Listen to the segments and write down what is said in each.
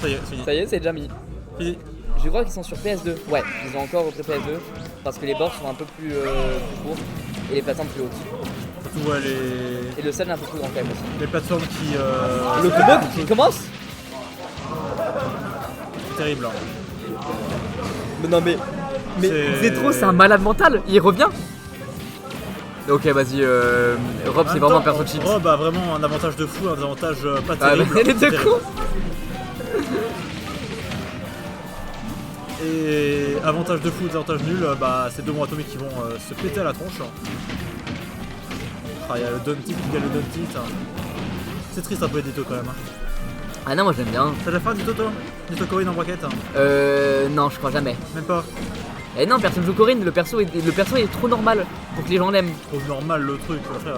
Ça y est, fini. Ça y est, c'est déjà mis. Fini. Je crois qu'ils sont sur PS2. Ouais, ils ont encore repris PS2 parce que les bords sont un peu plus courts et les plateformes plus hautes. Surtout ouais, les... Et le sol est un peu plus grand quand même aussi. les plateformes qui... Le combo qui commence. C'est terrible. Hein. Mais non mais C'est- Zetro c'est un malade mental, il revient. Ok vas-y, Rob c'est vraiment un perso cheat. Rob a vraiment un avantage de fou, un avantage pas Ah terrible. mais les deux Terrible. cons. Et avantage de fou, avantage nul, bah c'est deux bons atomiques qui vont se péter à la tronche. Ah, il y a le down tilt, il y a le down tilt. C'est triste un peu Ditto quand même. Hein. Ah non moi j'aime bien. T'as déjà fait un Ditto toi? Ditto Corinne en braquette? Non je crois jamais. Même pas. Eh non personne joue Corinne, le perso est trop normal pour que les gens l'aiment. Trop normal le truc, frère.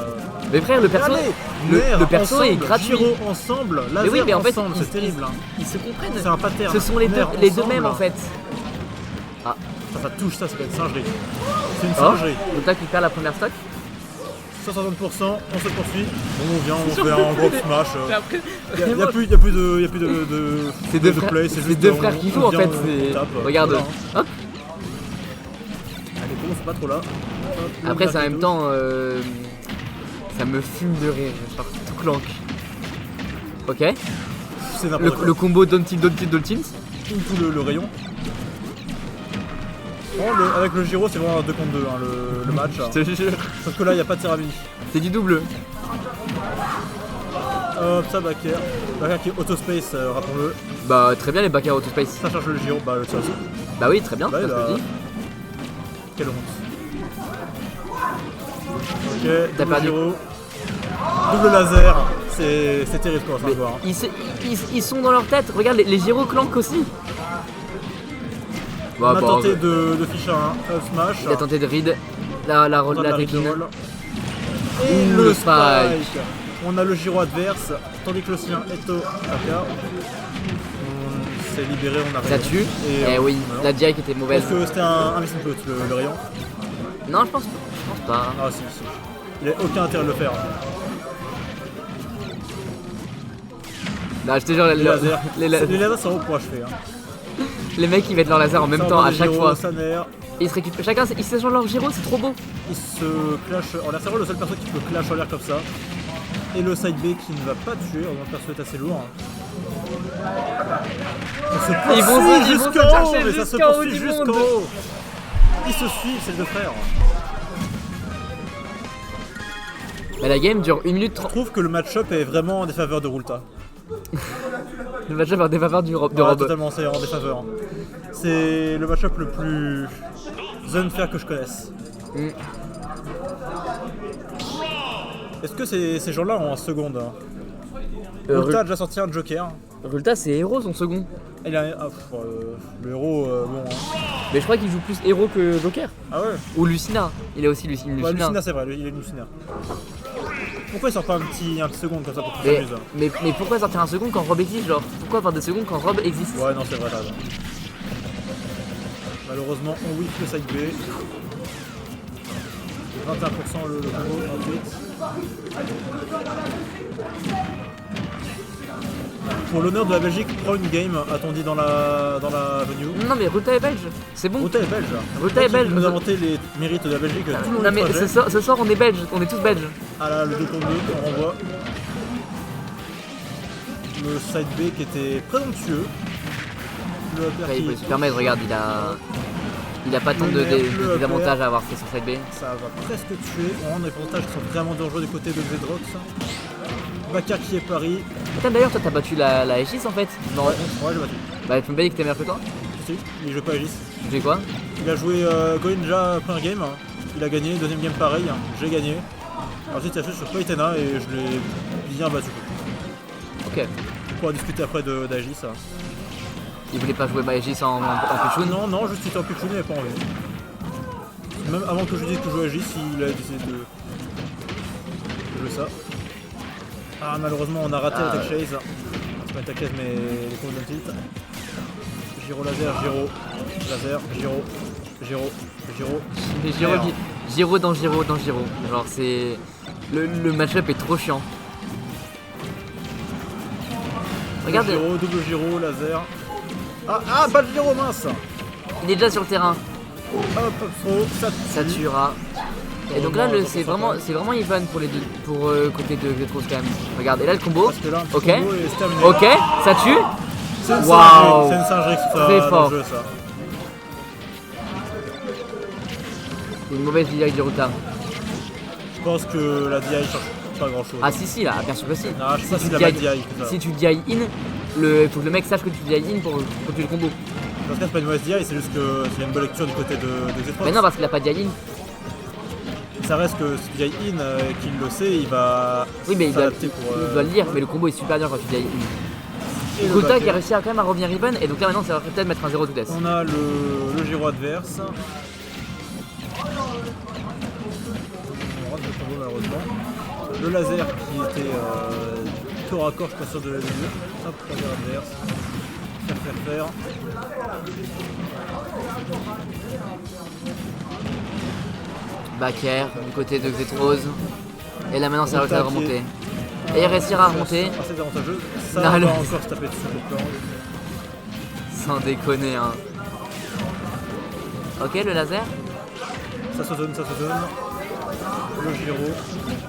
Mais frère le perso, le perso ensemble, est gratuit. Giro ensemble, laser Mais oui mais en fait ensemble, c'est ils, terrible. Hein. ils se comprennent. C'est un pattern. Ce sont les deux ensemble. mêmes en fait. Ça touche ça, peut être singerie. C'est une Oh, singerie. donc là qui perd la première stock. 160%, on se poursuit. Bon, on vient, on fait un gros smash. Après, Il n'y a plus de c'est deux de frères, play, c'est c'est juste deux on- frères qui on jouent en vient, fait. on tape. Regarde. Voilà, hein. Hop. Allez, commence pas trop là. Hop, Après, le c'est en même touche. temps, ça me fume de rire. Je pars tout clank. Ok. C'est n'importe quoi. Le combo Don't Tilt, Tout le rayon. Bon, avec le Giro, c'est vraiment un 2 contre 2 hein, le match. Je te jure. Sauf que là, il n'y a pas de céramie. C'est du double. Hop, ça, Backer. Backer qui est autospace, rappelons-le. Bah, très bien les backers Autospace. Ça charge le Giro, bah le tien aussi. Bah oui, très bien. Bah, c'est il ce que a- je dis. Quelle honte. Ok, T'as double perdu. Giro. Double laser. C'est terrible quoi, enfin, Mais de voir. Hein. ils sont dans leur tête. Regarde, les gyro clank aussi. On a Bah, tenté de ficher un up smash. Il a tenté de read la On a la la décline. roll. Et Ouh, le le spike. On a le Giro adverse, tandis que le sien est au AK. On s'est libéré, on a Ça rayon. tue. Et, Eh oui, voilà. la Jack était mauvaise. Est-ce que c'était un missing plot le rayon? Non, je pense pas. Ah si, si. Il n'a aucun intérêt de le faire. Non, je te jure, Les lasers. les Les lasers sont haut pour achever. Hein. les mecs ils mettent leur laser en même Ça, temps on a à le chaque Giro, fois. Saner. Et ils se récupèrent, chacun ils s'échangent leur gyro, c'est trop beau. Il se clash en l'air. C'est vraiment le seul perso qui peut clash en l'air comme ça. Et le side B qui ne va pas tuer, le perso est assez lourd. On se Ils vont poursuit se jusqu'en chercher haut, mais ça se jusqu'en haut poursuit du jusqu'en monde. haut. Ils se suivent, c'est les deux frères. Mais la game dure 1 minute Je 30. trouve que le match-up est vraiment en défaveur de Rulta. Le match-up en défaveur de Ouais, Rob. totalement, c'est en défaveur. C'est le match-up le plus unfair que je connaisse. Mm. Est-ce que ces gens-là ont un second hein Rulta a déjà sorti un Joker. Rulta c'est héros son second. Il a, le héros, bon. Hein. Mais je crois qu'il joue plus héros que Joker. Ah ouais. Ou Lucina. Il est aussi Lucina. Ouais, Lucina, c'est vrai, il est Lucina. Pourquoi il sort pas un petit second comme ça pour qu'on Mais, s'amuse mais pourquoi sortir un second quand Rob existe genre? Pourquoi avoir des secondes quand Rob existe? Ouais, non, c'est vrai, là. Malheureusement, on whip le side B. 21% le combo, ensuite. Pour l'honneur de la Belgique, prends une game, a-t-on dit dans la venue. Non mais Rulta est belge, c'est bon. Rulta est belge. Rulta est belge. Nous inventer les mérites de la Belgique tout le long Non du mais trajet. ce soir on est belge, on est tous belges. Ah là, le 2 contre 2, on renvoie. Le side B qui était présomptueux. Le upper Après, il qui- peut se permettre, regarde, il a pas tant de Le désavantages à avoir fait sur side B. Ça va presque tuer. On rentre dans les pourcentages qui sont vraiment dangereux du côté de Zedrox. Bakar qui est pari. Attends d'ailleurs toi t'as battu la Aegis en fait. Non, Ouais, j'ai battu. bah tu me dis que t'es meilleur que toi. Si, il joue pas Aegis. Tu fais quoi? Il a joué Goenja première game. Il a gagné. Deuxième game pareil. J'ai gagné. Ensuite il a fait sur Paitena et je l'ai bien battu. Ok. On pourra discuter après d'Aegis. Il voulait pas jouer Aegis en Pichoun. Non, juste il était en Pichoun, il avait pas envie. Même avant que je dise que je jouais Aegis, il a décidé de jouer ça. Ah, malheureusement, on a raté la tech chase. C'est pas une tech chase, mais les combos d'un tilt. Giro laser, Giro. Laser, Giro. Giro. Giro. Mais Giro dans Giro dans Giro. Genre c'est. Le match-up est trop chiant. Regarde. Double gyro, laser. Ah, pas de gyro, mince. Il est déjà sur le terrain. Hop, throw, ça tue. Satura. Et donc là, c'est vraiment even pour les deux, pour côté de Xetros quand même. Regarde, et là le combo. Parce que là, un petit Ok. combo et c'est terminé. Ok, ça tue. C'est une Waouh. singerie que ça Très dans fort. le jeu, ça. Une mauvaise DI du Ruta. Je pense que la DI change pas grand chose. Ah si là, bien sûr que si. Ah, je sais pas si tu la bad DI DI que ça. Si tu DI in, faut que le mec sache que tu DI in pour tuer le combo. Dans ce cas, c'est pas une mauvaise DI, c'est juste qu'il y a une bonne lecture du côté de Xetrox. Mais non, parce qu'il a pas DI in. Ça reste que si tu DI in qu'il le sait, il va Oui, mais il doit s'adapter pour. le lire, mais le combo est super dur quand tu DI in. Et le Ruta back qui a air. réussi à quand même à revenir even, et donc là maintenant ça va peut-être mettre un 0 to death. On a le gyro adverse. On rate le combo malheureusement. Le laser qui était corps à corps, je suis pas sûr de la mesure. Hop, laser adverse. Faire. Back air du côté de Xetros. Et là maintenant ça va Ruta à qui remonter. Et il réussira à remonter. Assez avantageux. Ça Non, va le- encore se taper dessus le plan. Sans déconner hein. Ok le laser. Ça se donne. Le gyro.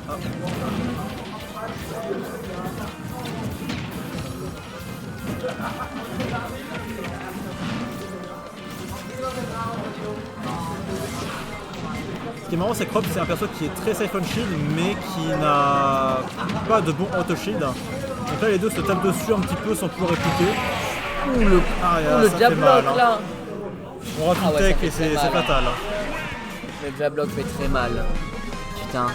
Ah. Ce qui est marrant, c'est que Rob, c'est un perso qui est très safe on shield, mais qui n'a pas de bon auto shield. Donc là, les deux se tapent dessus un petit peu sans pouvoir répliquer. Ouh le, Ah, le ça fait diabloc mal, hein. là. On rate Ah une ouais, ça tech fait et très c'est mal. fatal. Le diabloc fait très mal. Putain.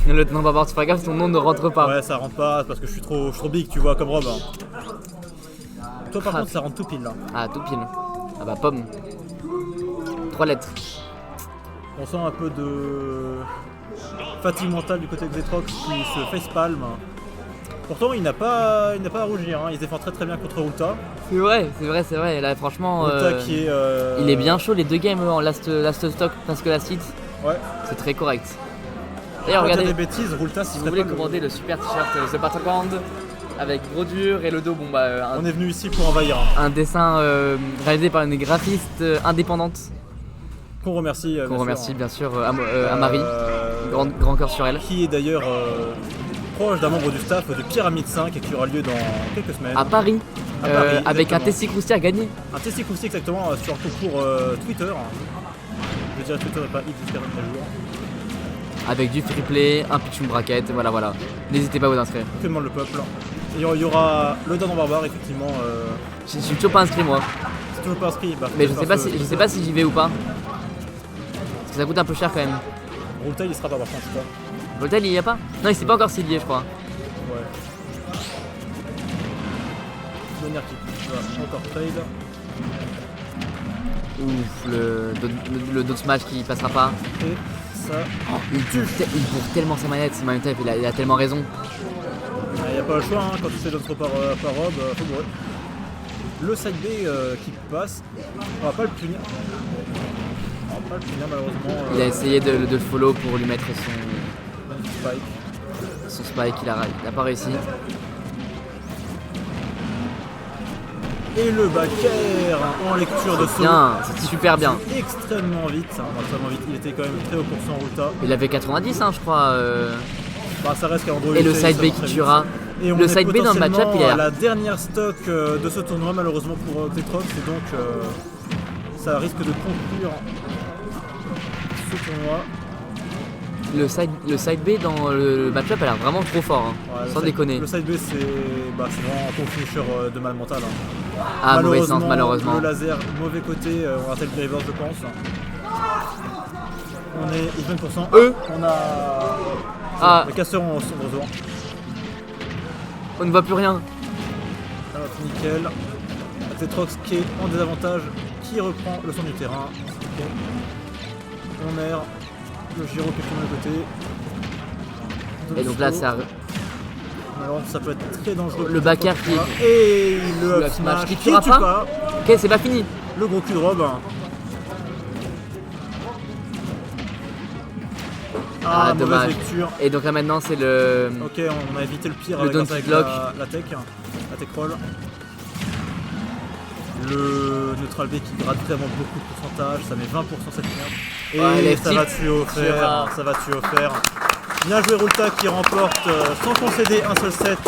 Le lieutenant Barbare, tu feras gaffe, ton nom ne rentre pas. Ouais, ça rentre pas parce que je suis trop big, tu vois, comme Rob. Hein. Toi, par Ah. contre, ça rentre tout pile là. Ah tout pile. Ah bah pomme. 3 lettres. On sent un peu de fatigue mentale du côté de Xetrox qui se facepalm. Pourtant, il n'a pas à rougir, hein. Il se défend très bien contre Ruta. C'est vrai. Là franchement, Ruta qui est. il est bien chaud les deux games en last stock parce que la hit, Ouais. c'est très correct. D'ailleurs Quand il y a regardez, des bêtises, Ruta, si vous voulez commander le super t-shirt The Battleground avec gros dur et le dos, bon bah On est venu ici pour envahir. Hein. un dessin réalisé par une graphiste indépendante Qu'on remercie. qu'on bien remercie sûr. bien sûr à Marie, Euh, grand cœur sur elle. Qui est d'ailleurs proche d'un membre du staff de Pyramide 5 et qui aura lieu dans quelques semaines. À Paris, À Paris, avec un exactement. Tessie Croustier à gagner. Un test acoustique exactement sur un concours Twitter. Je dirais Twitter et pas X jusqu'à 23 jours. Avec du free play, un pitching bracket, voilà. N'hésitez pas à vous inscrire. Que demande le peuple. Et il y aura le Danon Barbare effectivement. Je suis toujours pas inscrit moi, C'est toujours pas inscrit. Bah, mais je sais pas si j'y vais ou pas. Parce que ça coûte un peu cher quand même. Roultail il sera pas par contre, je sais Voltaire il y a pas? Non il s'est pas encore signé je crois. pas. Ouais. Donner qui. Voilà, encore trade. Ouf, le d'autres match qui passera pas. Et ça. Oh, il bourre tellement sa manette, c'est Manutep, il a tellement raison. Il n'y a pas le choix hein, quand tu fais d'autres par Rob, faut bourrer. Le side B qui passe, on va pas le punir. On va pas le punir malheureusement. Il a essayé de le follow pour lui mettre Spike. son spike, il a pas réussi. Et le back air en lecture de saut. Bien, c'est super bien. Extrêmement vite, il était quand même très haut pour son Ruta. Il avait 90 hein, je crois. Bah, ça reste qu'un Android. Et le ça side B va qui très tuera. vite. Et on Le est side B dans le match-up, il est à la dernière stock de ce tournoi malheureusement pour Xetrox et donc ça risque de conclure ce tournoi. Le side B dans le match-up a l'air vraiment trop fort, hein, Ouais, sans déconner. Le side B c'est vraiment un ton finisher de mal mental. Hein. Ah, mauvais sens malheureusement. Le laser, mauvais côté, on a tel driver je pense. On est even %. On a. Ah. Les casseurs ont son retour. On ne voit plus rien. Alors, nickel. Xetrox qui est en désavantage, qui reprend le centre du terrain. Ok. On erre. Le gyro qui est sur le côté. Et donc là, ça. Alors ça peut être très dangereux. Le back air qui. Et le Le up up smash smash qui qui tuera tue pas. pas. Ok, c'est pas fini. Le gros cul de Rob. Ah, mauvaise dommage. lecture. Et donc là maintenant, c'est le. Ok, on a évité le pire Le grâce avec donkey block. la tech. attack roll. Le neutral B qui gratte vraiment beaucoup de pourcentage, ça met 20% cette merde. Et Ouais, ça va tuer offert, ça va tuer offert. Bien joué Rulta qui remporte sans concéder un seul set